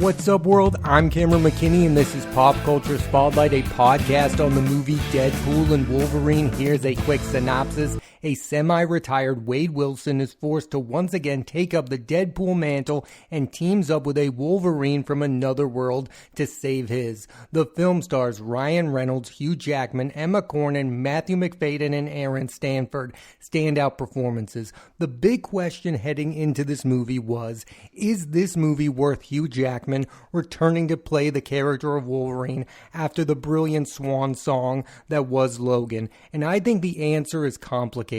What's up, world? I'm Cameron McKinney, and this is Pop Culture Spotlight, a podcast on the movie Deadpool and Wolverine. Here's a quick synopsis. A semi-retired Wade Wilson is forced to once again take up the Deadpool mantle and teams up with a Wolverine from another world to save his. The film stars Ryan Reynolds, Hugh Jackman, Emma Corrin, Matthew McFadden, and Aaron Stanford. Standout performances. The big question heading into this movie was, is this movie worth Hugh Jackman returning to play the character of Wolverine after the brilliant swan song that was Logan? And I think the answer is complicated.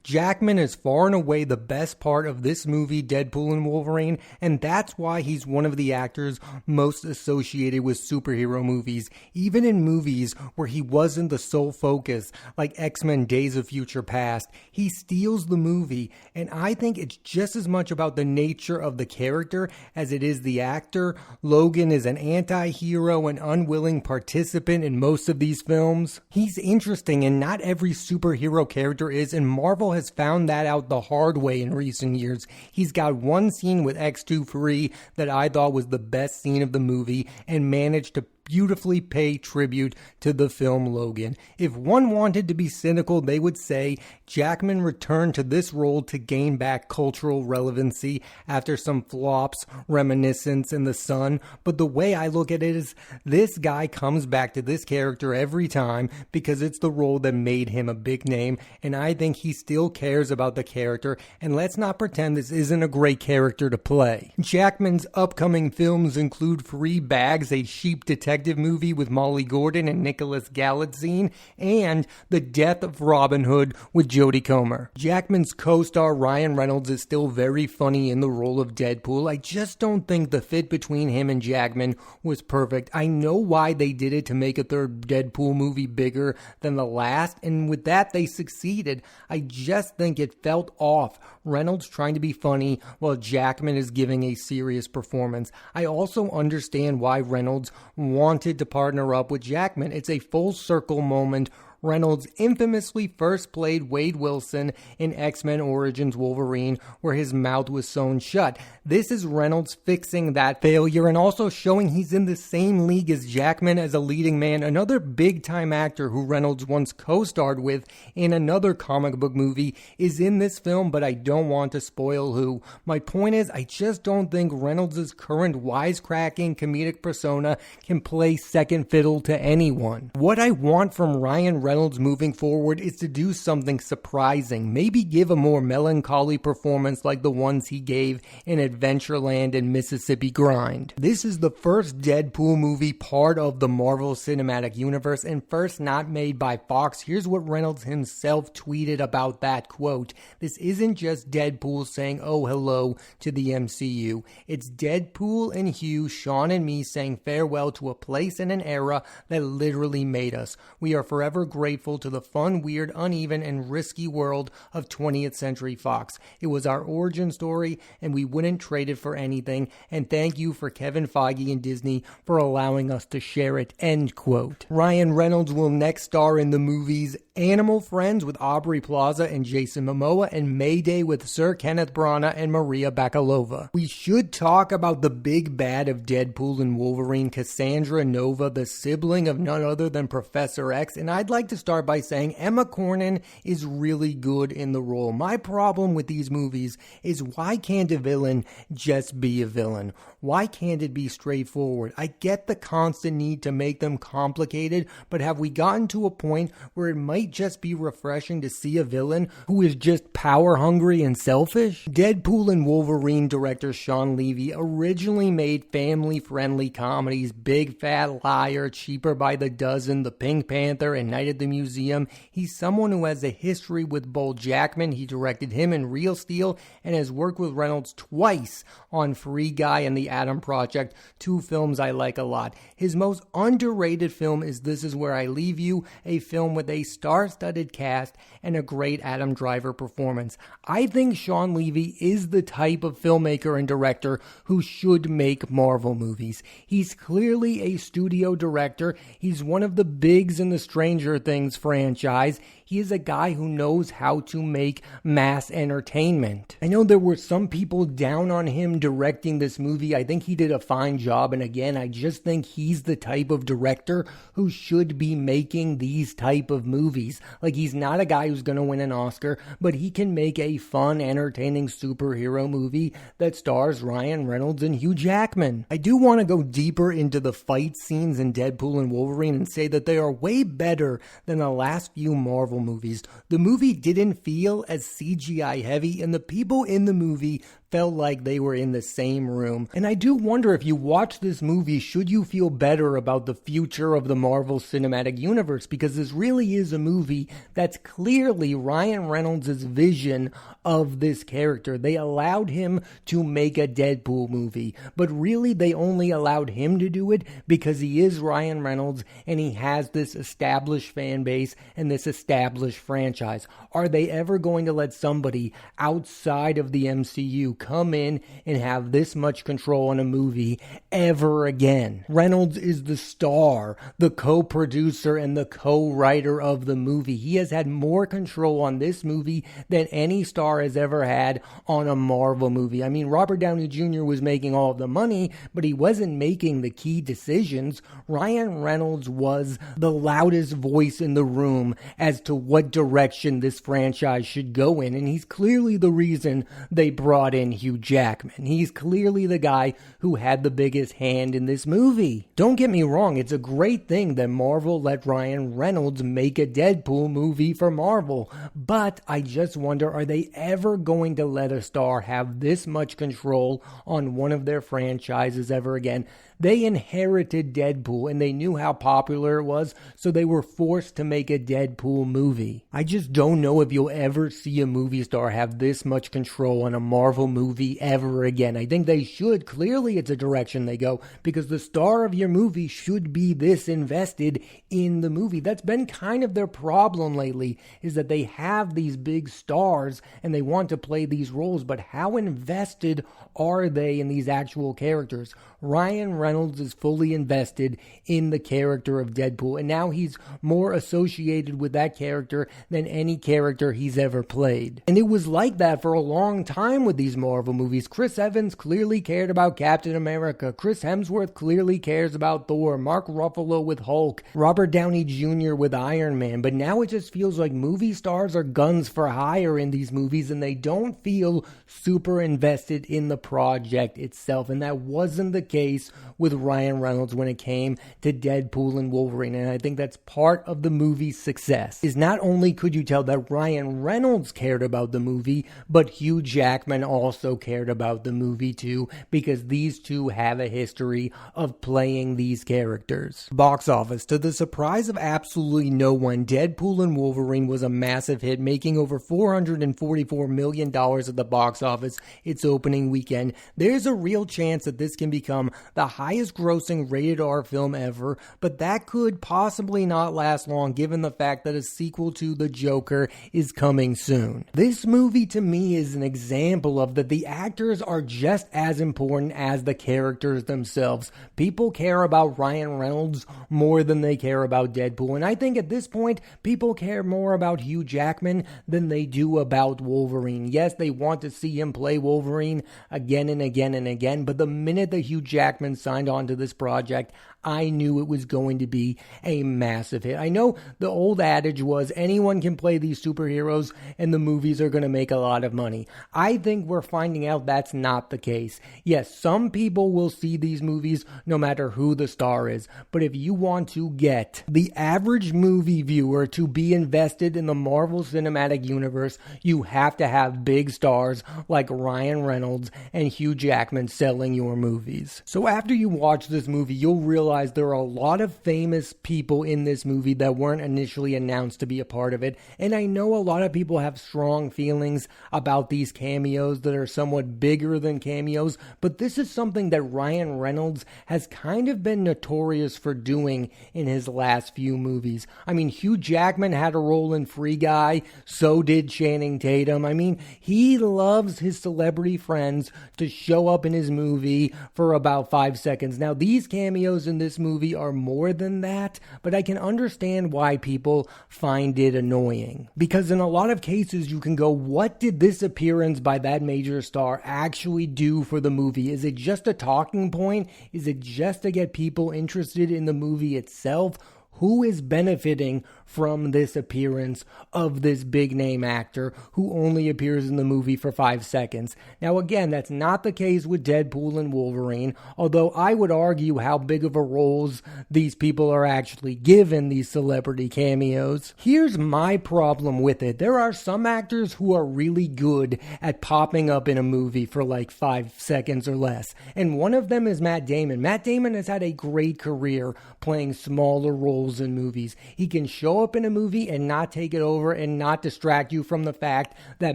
Jackman is far and away the best part of this movie, Deadpool and Wolverine, and that's why he's one of the actors most associated with superhero movies, even in movies where he wasn't the sole focus, like X-Men Days of Future Past. He steals the movie, and I think it's just as much about the nature of the character as it is the actor. Logan is an anti-hero and unwilling participant in most of these films. He's interesting, and not every superhero character is, and Marvel has found that out the hard way in recent years. He's got one scene with X-23 that I thought was the best scene of the movie and managed to beautifully pay tribute to the film Logan. If one wanted to be cynical, they would say Jackman returned to this role to gain back cultural relevancy after some flops, Reminiscence, and The Sun. But the way I look at it is, this guy comes back to this character every time because it's the role that made him a big name, and I think he still cares about the character, and let's not pretend this isn't a great character to play. Jackman's upcoming films include Free Bags, a sheep detective movie with Molly Gordon and Nicholas Galitzine, and The Death of Robin Hood with Jodie Comer. Jackman's co-star Ryan Reynolds is still very funny in the role of Deadpool. I just don't think the fit between him and Jackman was perfect. I know why they did it, to make a third Deadpool movie bigger than the last, and with that they succeeded. I just think it felt off. Reynolds trying to be funny while Jackman is giving a serious performance. I also understand why Reynolds wanted to partner up with Jackman. It's a full circle moment. Reynolds infamously first played Wade Wilson in X-Men Origins Wolverine, where his mouth was sewn shut. This is Reynolds fixing that failure and also showing he's in the same league as Jackman as a leading man, another big-time actor who Reynolds once co-starred with in another comic book movie is in this film, but I don't want to spoil who. My point is, I just don't think Reynolds' current wisecracking comedic persona can play second fiddle to anyone. What I want from Ryan Reynolds moving forward is to do something surprising, maybe give a more melancholy performance like the ones he gave in Adventureland and Mississippi Grind. This is the first Deadpool movie part of the Marvel Cinematic Universe and first not made by Fox. Here's what Reynolds himself tweeted about that, quote, "This isn't just Deadpool saying oh hello to the MCU. It's Deadpool and Hugh, Sean and me saying farewell to a place and an era that literally made us. We are forever grateful to the fun, weird, uneven, and risky world of 20th Century Fox. It was our origin story, and we wouldn't trade it for anything, and thank you for Kevin Feige and Disney for allowing us to share it," end quote. Ryan Reynolds will next star in the movies Animal Friends with Aubrey Plaza and Jason Momoa, and Mayday with Sir Kenneth Branagh and Maria Bakalova. We should talk about the big bad of Deadpool and Wolverine, Cassandra Nova, the sibling of none other than Professor X, and I'd like to start by saying Emma Corrin is really good in the role. My problem with these movies is, why can't a villain just be a villain? Why can't it be straightforward? I get the constant need to make them complicated, but have we gotten to a point where it might just be refreshing to see a villain who is just power hungry and selfish? Deadpool and Wolverine director Sean Levy originally made family-friendly comedies Big Fat Liar, Cheaper by the Dozen, The Pink Panther, and Night at the Museum. He's someone who has a history with Bo Jackman. He directed him in Real Steel and has worked with Reynolds twice on Free Guy and The Atom Project, two films I like a lot. His most underrated film is This Is Where I Leave You, a film with a star-studded cast and a great Adam Driver performance. I think Sean Levy is the type of filmmaker and director who should make Marvel movies. He's clearly a studio director. He's one of the bigs in the Stranger Things Things franchise. He is a guy who knows how to make mass entertainment. I know there were some people down on him directing this movie. I think he did a fine job, and again, I just think he's the type of director who should be making these type of movies. Like, he's not a guy who's going to win an Oscar, but he can make a fun, entertaining superhero movie that stars Ryan Reynolds and Hugh Jackman. I do want to go deeper into the fight scenes in Deadpool and Wolverine and say that they are way better than the last few Marvel movies. The movie didn't feel as CGI heavy, and the people in the movie felt like they were in the same room. And I do wonder, if you watch this movie, should you feel better about the future of the Marvel Cinematic Universe? Because this really is a movie that's clearly Ryan Reynolds' vision of this character. They allowed him to make a Deadpool movie, but really they only allowed him to do it because he is Ryan Reynolds and he has this established fan base and this established franchise. Are they ever going to let somebody outside of the MCU come in and have this much control on a movie ever again? Reynolds is the star, the co-producer, and the co-writer of the movie. He has had more control on this movie than any star has ever had on a Marvel movie. I mean, Robert Downey Jr. was making all of the money, but he wasn't making the key decisions. Ryan Reynolds was the loudest voice in the room as to what direction this franchise should go in, and he's clearly the reason they brought in Hugh Jackman. He's clearly the guy who had the biggest hand in this movie. Don't get me wrong, it's a great thing that Marvel let Ryan Reynolds make a Deadpool movie for Marvel, but I just wonder, are they ever going to let a star have this much control on one of their franchises ever again? They inherited Deadpool and they knew how popular it was, so they were forced to make a Deadpool movie. I just don't know if you'll ever see a movie star have this much control on a Marvel movie ever again. I think they should. Clearly it's a direction they go, because the star of your movie should be this invested in the movie. That's been kind of their problem lately, is that they have these big stars and they want to play these roles, but how invested are they in these actual characters? Ryan Reynolds is fully invested in the character of Deadpool, and now he's more associated with that character than any character he's ever played. And it was like that for a long time with these Marvel movies. Chris Evans clearly cared about Captain America. Chris Hemsworth clearly cares about Thor. Mark Ruffalo with Hulk. Robert Downey Jr. with Iron Man. But now it just feels like movie stars are guns for hire in these movies, and they don't feel super invested in the project itself. And that wasn't the case with Ryan Reynolds when it came to Deadpool and Wolverine, and I think that's part of the movie's success, is not only could you tell that Ryan Reynolds cared about the movie, but Hugh Jackman also cared about the movie too, because these two have a history of playing these characters. Box office. To the surprise of absolutely no one, Deadpool and Wolverine was a massive hit, making over $444 million at the box office its opening weekend. There's a real chance that this can become the highest grossing rated R film ever, but that could possibly not last long given the fact that a sequel to The Joker is coming soon. This movie to me is an example of that the actors are just as important as the characters themselves. People care about Ryan Reynolds more than they care about Deadpool, and I think at this point people care more about Hugh Jackman than they do about Wolverine. Yes, they want to see him play Wolverine again and again and again, but the minute that Hugh Jackman signed on to this project, I knew it was going to be a massive hit. I know the old adage was anyone can play these superheroes and the movies are going to make a lot of money. I think we're finding out that's not the case. Yes, some people will see these movies no matter who the star is, but if you want to get the average movie viewer to be invested in the Marvel Cinematic Universe, you have to have big stars like Ryan Reynolds and Hugh Jackman selling your movies. So after you watch this movie, you'll realize there are a lot of famous people in this movie that weren't initially announced to be a part of it, and I know a lot of people have strong feelings about these cameos that are somewhat bigger than cameos, but this is something that Ryan Reynolds has kind of been notorious for doing in his last few movies. I mean, Hugh Jackman had a role in Free Guy, so did Channing Tatum. I mean, he loves his celebrity friends to show up in his movie for about 5 seconds. Now, these cameos in this movie are more than that, but I can understand why people find it annoying. Because in a lot of cases, you can go, what did this appearance by that major star actually do for the movie? Is it just a talking point? Is it just to get people interested in the movie itself? Who is benefiting from this appearance of this big name actor who only appears in the movie for 5 seconds? Now again, that's not the case with Deadpool and Wolverine, although I would argue how big of a roles these people are actually given these celebrity cameos. Here's my problem with it. There are some actors who are really good at popping up in a movie for like 5 seconds or less, and one of them is Matt Damon. Matt Damon has had a great career playing smaller roles in movies. He can show up in a movie and not take it over and not distract you from the fact that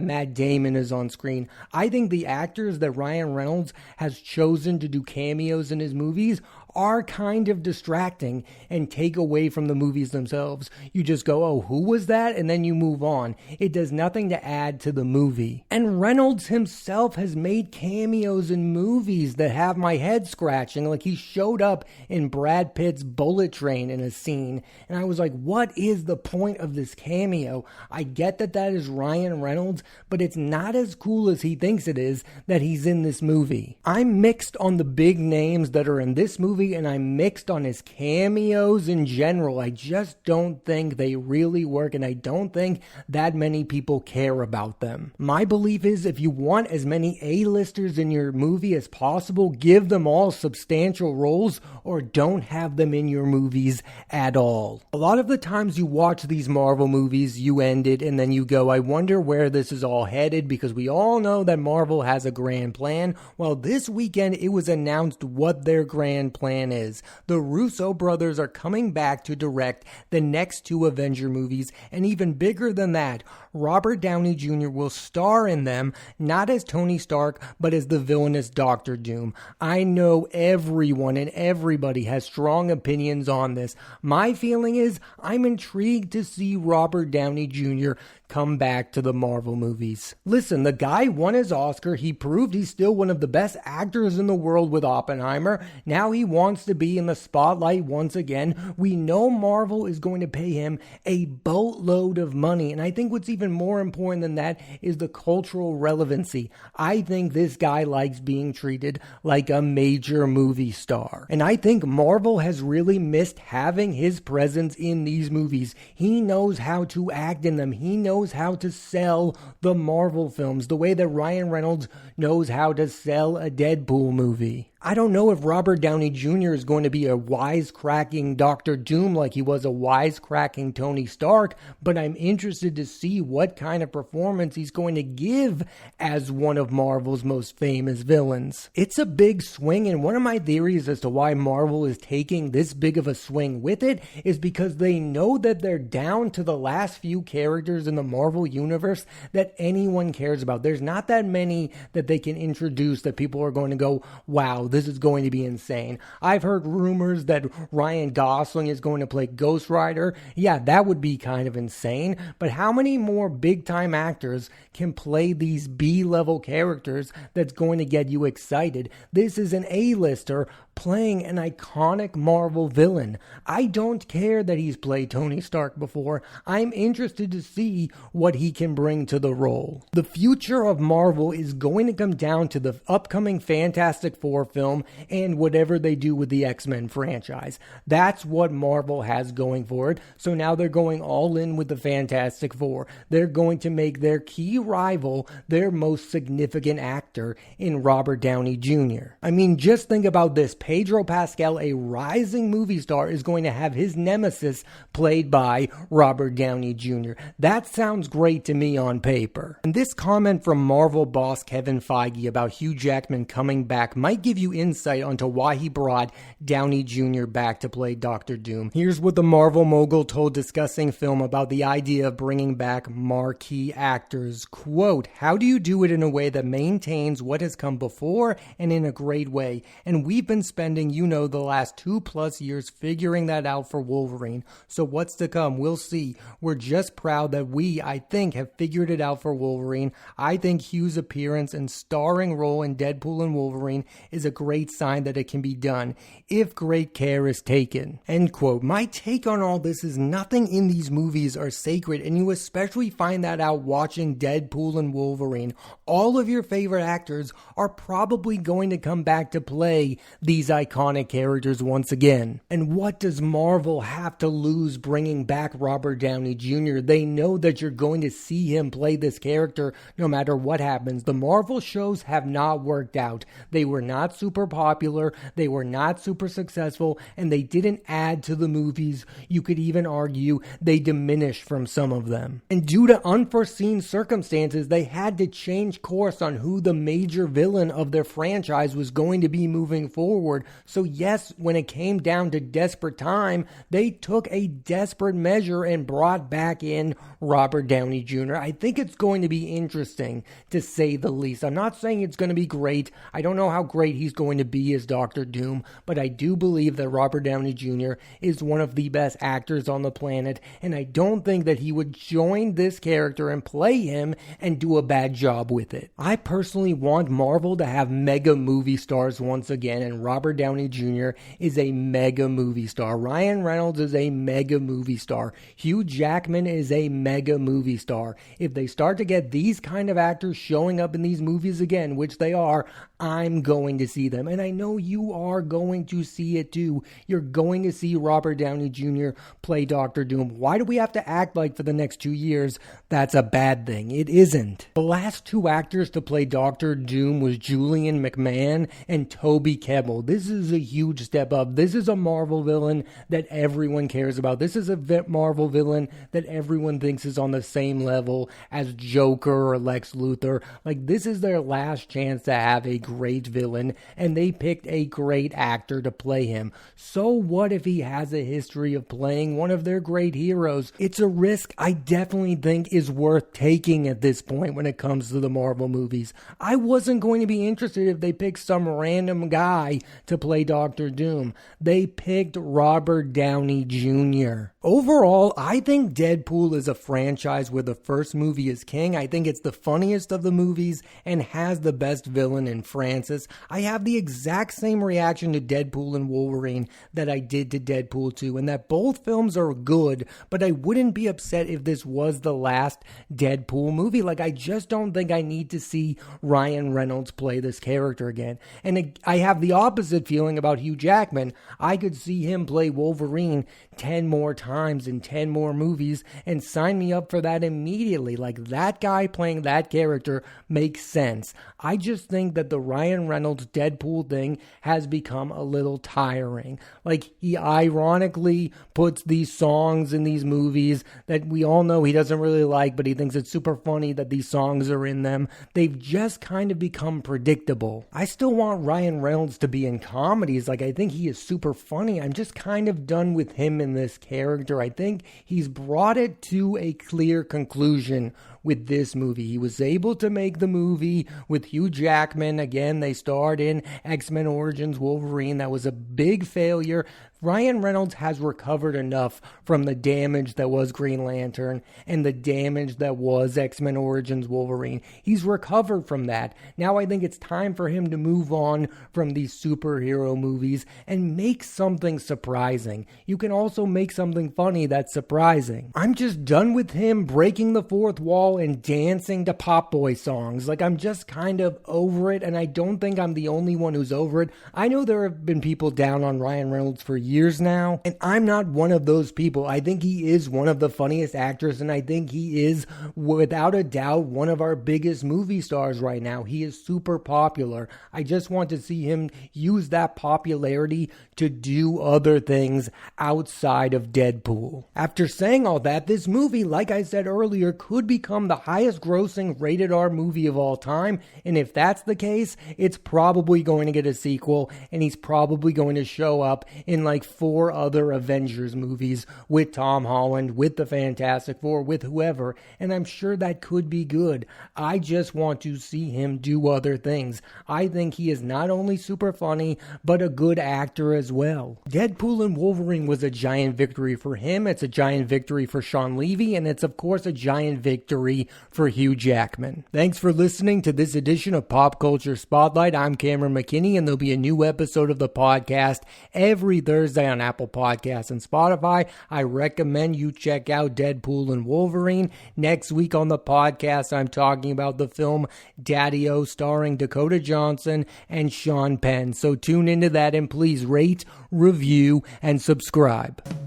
Matt Damon is on screen. I think the actors that Ryan Reynolds has chosen to do cameos in his movies are kind of distracting and take away from the movies themselves. You just go, oh, who was that? And then you move on. It does nothing to add to the movie. And Reynolds himself has made cameos in movies that have my head scratching. Like he showed up in Brad Pitt's Bullet Train in a scene. And I was like, what is the point of this cameo? I get that that is Ryan Reynolds, but it's not as cool as he thinks it is that he's in this movie. I'm mixed on the big names that are in this movie, and I'm mixed on his cameos in general. I just don't think they really work, and I don't think that many people care about them. My belief is if you want as many A-listers in your movie as possible, give them all substantial roles or don't have them in your movies at all. A lot of the times you watch these Marvel movies, you end it, and then you go, I wonder where this is all headed, because we all know that Marvel has a grand plan. Well, this weekend it was announced what their grand plan is. The Russo brothers are coming back to direct the next 2 Avenger movies, and even bigger than that, Robert Downey Jr. will star in them, not as Tony Stark, but as the villainous Doctor Doom. I know everyone and everybody has strong opinions on this. My feeling is I'm intrigued to see Robert Downey Jr. come back to the Marvel movies. Listen, the guy won his Oscar. He proved he's still one of the best actors in the world with Oppenheimer. Now he wants to be in the spotlight once again. We know Marvel is going to pay him a boatload of money, and I think what's even more important than that is the cultural relevancy. I think this guy likes being treated like a major movie star, and I think Marvel has really missed having his presence in these movies. He knows how to act in them. He knows how to sell the Marvel films the way that Ryan Reynolds knows how to sell a Deadpool movie. I don't know if Robert Downey Jr. is going to be a wisecracking Doctor Doom like he was a wisecracking Tony Stark, but I'm interested to see what kind of performance he's going to give as one of Marvel's most famous villains. It's a big swing, and one of my theories as to why Marvel is taking this big of a swing with it is because they know that they're down to the last few characters in the Marvel universe that anyone cares about. There's not that many that they can introduce that people are going to go, wow, this is going to be insane. I've heard rumors that Ryan Gosling is going to play Ghost Rider. Yeah, that would be kind of insane. But how many more big-time actors can play these B-level characters that's going to get you excited? This is an A-lister playing an iconic Marvel villain. I don't care that he's played Tony Stark before. I'm interested to see what he can bring to the role. The future of Marvel is going to come down to the upcoming Fantastic Four film and whatever they do with the X-Men franchise. That's what Marvel has going for it. So now they're going all in with the Fantastic Four. They're going to make their key rival their most significant actor in Robert Downey Jr. I mean, just think about this. Pedro Pascal, a rising movie star, is going to have his nemesis played by Robert Downey Jr. That sounds great to me on paper. And this comment from Marvel boss Kevin Feige about Hugh Jackman coming back might give you insight onto why he brought Downey Jr. back to play Doctor Doom. Here's what the Marvel mogul told Discussing Film about the idea of bringing back marquee actors. Quote, "How do you do it in a way that maintains what has come before and in a great way? And we've been spending, the last 2+ years figuring that out for Wolverine. So what's to come? We'll see. We're just proud that I think, have figured it out for Wolverine. I think Hugh's appearance and starring role in Deadpool and Wolverine is a great sign that it can be done, if great care is taken." End quote. My take on all this is nothing in these movies are sacred, and you especially find that out watching Deadpool and Wolverine. All of your favorite actors are probably going to come back to play these iconic characters once again. And what does Marvel have to lose bringing back Robert Downey Jr.? They know that you're going to see him play this character no matter what happens. The Marvel shows have not worked out. They were not super popular, they were not super successful, and they didn't add to the movies. You could even argue they diminished from some of them. And due to unforeseen circumstances, they had to change course on who the major villain of their franchise was going to be moving forward. So yes, when it came down to desperate time, they took a desperate measure and brought back in Robert Downey Jr. I think it's going to be interesting, to say the least. I'm not saying it's going to be great. I don't know how great he's going to be as Doctor Doom, but I do believe that Robert Downey Jr. is one of the best actors on the planet, and I don't think that he would join this character and play him and do a bad job with it. I personally want Marvel to have mega movie stars once again, and Robert Downey Jr. is a mega movie star. Ryan Reynolds is a mega movie star. Hugh Jackman is a mega movie star. If they start to get these kind of actors showing up in these movies again, which they are, I'm going to see them. And I know you are going to see it too. You're going to see Robert Downey Jr. play Doctor Doom. Why do we have to act like for the next 2 years that's a bad thing? It isn't. The last two actors to play Doctor Doom was Julian McMahon and Toby Kebbell. This is a huge step up. This is a Marvel villain that everyone cares about. This is a Marvel villain that everyone thinks is on the same level as Joker or Lex Luthor. Like, this is their last chance to have a great villain, and they picked a great actor to play him. So what if he has a history of playing one of their great heroes? It's a risk I definitely think is worth taking at this point when it comes to the Marvel movies. I wasn't going to be interested if they picked some random guy to play Doctor Doom. They picked Robert Downey Jr. Overall, I think Deadpool is a franchise where the first movie is king. I think it's the funniest of the movies and has the best villain in Francis. I have the exact same reaction to Deadpool and Wolverine that I did to Deadpool 2, and that both films are good, but I wouldn't be upset if this was the last Deadpool movie. Like, I just don't think I need to see Ryan Reynolds play this character again. And I have the opposite feeling about Hugh Jackman. I could see him play Wolverine 10 more times in 10 more movies and sign me up for that immediately. Like, that guy playing that character makes sense. I just think that the Ryan Reynolds Deadpool thing has become a little tiring. Like, he ironically puts these songs in these movies that we all know he doesn't really like, but he thinks it's super funny that these songs are in them. They've just kind of become predictable. I still want Ryan Reynolds to be in comedies. Like, I think he is super funny. I'm just kind of done with him in this character. I think he's brought it to a clear conclusion with this movie. He was able to make the movie with Hugh Jackman. Again, they starred in X-Men Origins Wolverine. That was a big failure. Ryan Reynolds has recovered enough from the damage that was Green Lantern and the damage that was X-Men Origins Wolverine. He's recovered from that. Now I think it's time for him to move on from these superhero movies and make something surprising. You can also make something funny that's surprising. I'm just done with him breaking the fourth wall basketball and dancing to Pop Boy songs. Like, I'm just kind of over it, and I don't think I'm the only one who's over it. I know there have been people down on Ryan Reynolds for years now, and I'm not one of those people. I think he is one of the funniest actors, and I think he is, without a doubt, one of our biggest movie stars right now. He is super popular. I just want to see him use that popularity to do other things outside of Deadpool. After saying all that, this movie, like I said earlier, could become the highest grossing rated R movie of all time, and if that's the case, it's probably going to get a sequel, and he's probably going to show up in like 4 other Avengers movies with Tom Holland, with the Fantastic Four, with whoever, and I'm sure that could be good. I just want to see him do other things. I think he is not only super funny, but a good actor as well. Deadpool and Wolverine was a giant victory for him, it's a giant victory for Sean Levy, and it's of course a giant victory for Hugh Jackman. Thanks for listening to this edition of Pop Culture Spotlight. I'm Cameron McKinney, and there'll be a new episode of the podcast every Thursday on Apple Podcasts and Spotify. I recommend you check out Deadpool and Wolverine. Next week on the podcast, I'm talking about the film Daddy-O, starring Dakota Johnson and Sean Penn. So tune into that, and please rate, review, and subscribe.